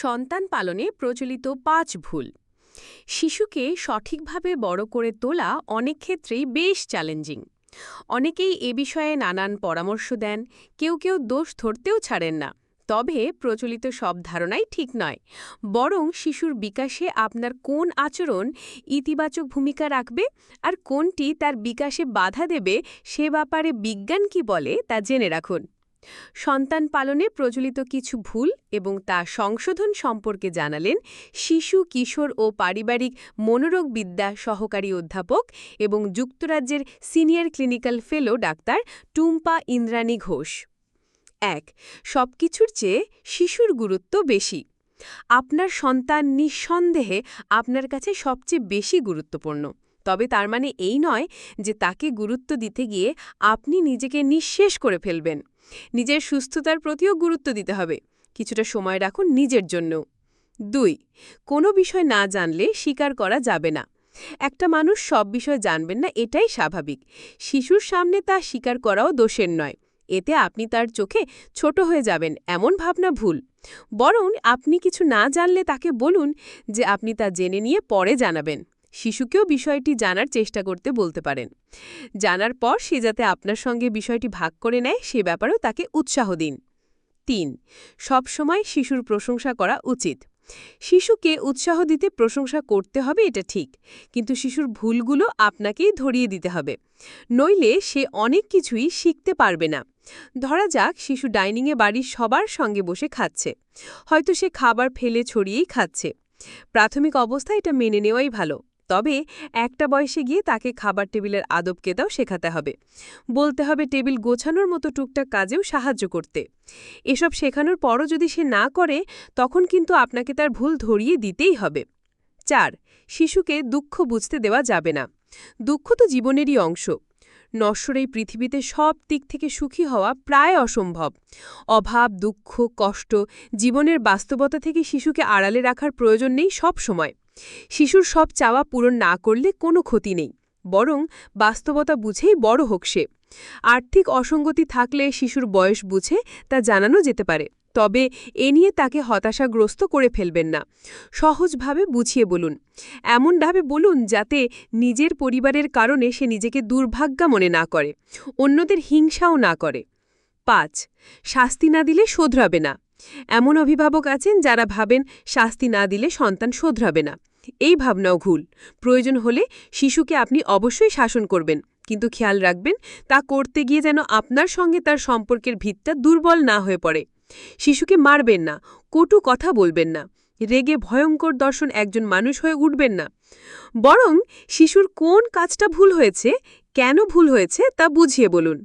সন্তান পালনে প্রচলিত ৫ ভুল। শিশুকে সঠিকভাবে বড় করে তোলা অনেক ক্ষেত্রেই বেশ চ্যালেঞ্জিং। অনেকেই এ বিষয়ে নানান পরামর্শ দেন, কেউ কেউ দোষ ধরতেও ছাড়েন না। তবে প্রচলিত সব ধারণাই ঠিক নয়। বরং শিশুর বিকাশে আপনার কোন আচরণ ইতিবাচক ভূমিকা রাখবে আর কোনটি তার বিকাশে বাধা দেবে সে ব্যাপারে বিজ্ঞান কি বলে তা জেনে রাখুন। সন্তান পালনে প্রচলিত কিছু ভুল এবং তা সংশোধন সম্পর্কে জানালেন শিশু কিশোর ও পারিবারিক মনোরোগবিদ্যা সহকারী অধ্যাপক এবং যুক্তরাজ্যের সিনিয়র ক্লিনিক্যাল ফেলো ডাক্তার টুম্পা ইন্দ্রাণী ঘোষ। ১. সবকিছুর চেয়ে শিশুর গুরুত্ব বেশি। আপনার সন্তান নিঃসন্দেহে আপনার কাছে সবচেয়ে বেশি গুরুত্বপূর্ণ। তবে তার মানে এই নয় যে তাকে গুরুত্ব দিতে গিয়ে আপনি নিজেকে নিঃশেষ করে ফেলবেন। নিজের সুস্থতার প্রতিও গুরুত্ব দিতে হবে। কিছুটা সময় রাখুন নিজের জন্য। ২. কোনো বিষয় না জানলে স্বীকার করা যাবে না। একটা মানুষ সব বিষয় জানবেন না, এটাই স্বাভাবিক। শিশুর সামনে তা স্বীকার করাও দোষের নয়। এতে আপনি তার চোখে ছোট হয়ে যাবেন এমন ভাবনা ভুল। বরং আপনি কিছু না জানলে তাকে বলুন যে আপনি তা জেনে নিয়ে পরে জানাবেন। শিশুকেও বিষয়টি জানার চেষ্টা করতে বলতে পারেন। জানার পর সে যাতে আপনার সঙ্গে বিষয়টি ভাগ করে নেয় সে ব্যাপারেও তাকে উৎসাহ দিন। ৩. সবসময় শিশুর প্রশংসা করা উচিত। শিশুকে উৎসাহ দিতে প্রশংসা করতে হবে, এটা ঠিক, কিন্তু শিশুর ভুলগুলো আপনাকেই ধরিয়ে দিতে হবে। নইলে সে অনেক কিছুই শিখতে পারবে না। ধরা যাক শিশু ডাইনিংয়ে বাড়ির সবার সঙ্গে বসে খাচ্ছে। হয়তো সে খাবার ফেলে ছড়িয়েই খাচ্ছে। প্রাথমিক অবস্থায় এটা মেনে নেওয়াই ভালো। তবে একটা বয়সে গিয়ে তাকে খাবার টেবিলের আদবকেতাও শেখাতে হবে। বলতে হবে টেবিল গোছানোর মতো টুকটাক কাজেও সাহায্য করতে। এসব শেখানোর পরও যদি সে না করে তখন কিন্তু আপনাকে তার ভুল ধরিয়ে দিতেই হবে। ৪. শিশুকে দুঃখ বুঝতে দেওয়া যাবে না। দুঃখ তো জীবনেরই অংশ। নশ্বর এই পৃথিবীতে সব দিক থেকে সুখী হওয়া প্রায় অসম্ভব। অভাব, দুঃখ, কষ্ট, জীবনের বাস্তবতা থেকে শিশুকে আড়ালে রাখার প্রয়োজন নেই সব সময়। শিশুর সব চাওয়া পূরণ না করলে কোনো ক্ষতি নেই, বরং বাস্তবতা বুঝেই বড় হোক সে। আর্থিক অসঙ্গতি থাকলে শিশুর বয়স বুঝে তা জানানো যেতে পারে, তবে এ নিয়ে তাকে হতাশাগ্রস্ত করে ফেলবেন না। সহজভাবে বুঝিয়ে বলুন, এমনভাবে বলুন যাতে নিজের পরিবারের কারণে সে নিজেকে দুর্ভাগ্যা মনে না করে, অন্যদের হিংসাও না করে। ৫. শাস্তি না দিলে শোধরাবে না। এমন অভিভাবক আছেন যারা ভাবেন শাস্তি না দিলে সন্তান শোধরাবে না। এই ভাবনাও ভুল। প্রয়োজন হলে শিশুকে আপনি অবশ্যই শাসন করবেন, কিন্তু খেয়াল রাখবেন তা করতে গিয়ে যেন আপনার সঙ্গে তার সম্পর্কের ভিতটা দুর্বল না হয়ে পড়ে। শিশুকে মারবেন না, কটু কথা বলবেন না, রেগে ভয়ঙ্কর দর্শন একজন মানুষ হয়ে উঠবেন না। বরং শিশুর কোন কাজটা ভুল হয়েছে, কেন ভুল হয়েছে তা বুঝিয়ে বলুন।